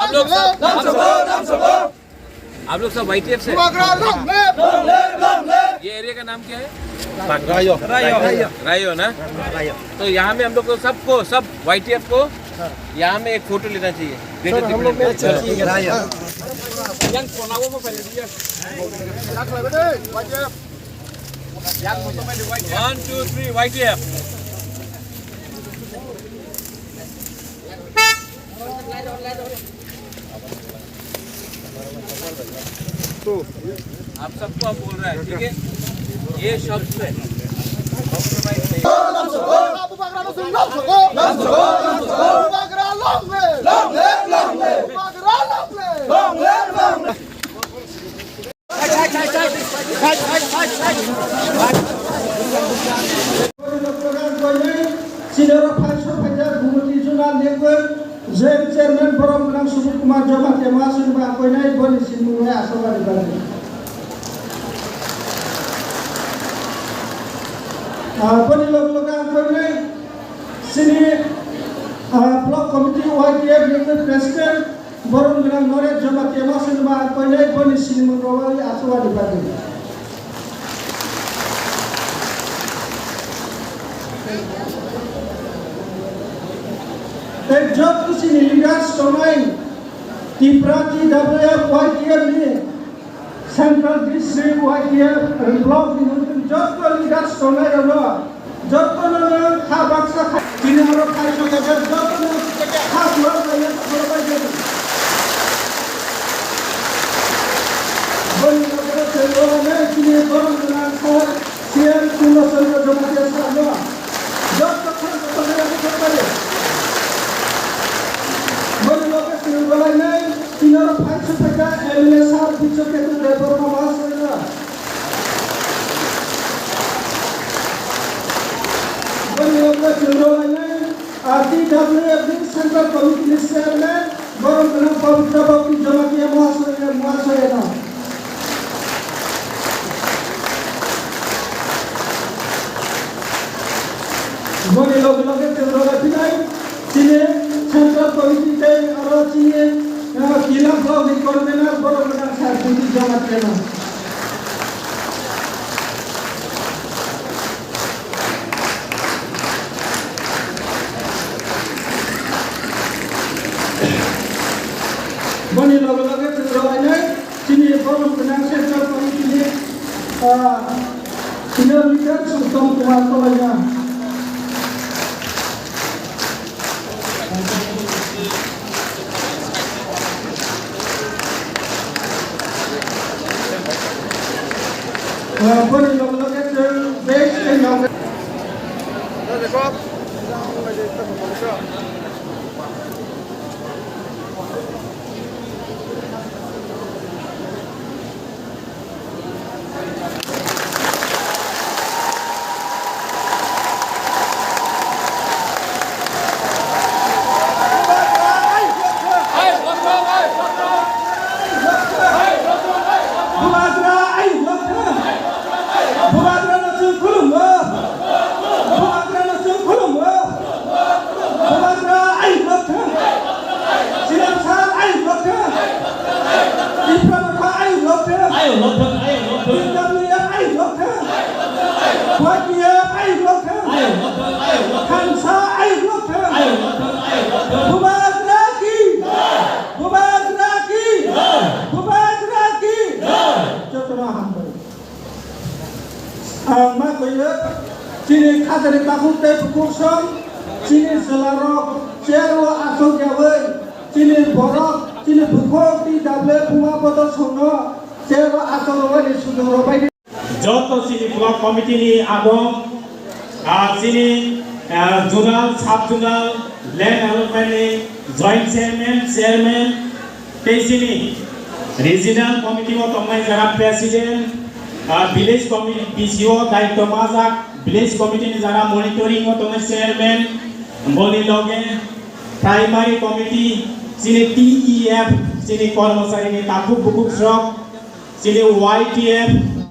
आप लोग सब YTF से? ये एरिया का नाम क्या है? रायो ना? तो यहाँ में हम लोग को सबको सब YTF को यहाँ में एक फोटो लेना चाहिए। 1, 2, 3 YTF। तो आप सबको आप बोल रहे हैं, ठीक है? ये शब्द है Chairman Forum Menang Subur Kumar Jamat yang masuk di bawah ini boleh sini asal dari bawah. Boleh lokalkan boleh sini blok komite YTF dengan Presiden Forum Menang Nore Jamat yang masuk di bawah ini boleh sini merawali asal dari bawah. Job to sini leaders domain di Prati WF YTF ni Central District YTF block di job to leaders domain ada job to nama khabaksa ini orang kaya juga job to khas orang kaya berapa jadi boleh kita cakap sini orang dengan saya siapa tulis saja job dia sama job to khas orang kaya berapa Central Committee Chairman Forum Menang Pavitra Bakti Jamatiyah Mahasaya. Boleh log-log pinai sini Central Committee day orang sini kilang blok di Konvenar Forum Menang Pavitra Jamatiyah. Bani lagu-lagu terlalu sini Forum Menang Central Committee sini leader Sultan Kumar Kolanya. Bani lagu-lagu base yang Sini kader takut terpukul, sini selarok, cero asal jawab, sini borok, sini bukok di double bunga botol sono, cero asal wali sudah robai. Joto sini blok komite ni abang, sini zonal, sub zonal, land development ni joint chairman, sini regional committee mo tomai jara president. Village committee BCO दायित्व माझा village committee ni jara monitoring mo tomai chairman boli loge primary committee sini TEF sini kormosari ni takuk bukuk srok sini YTF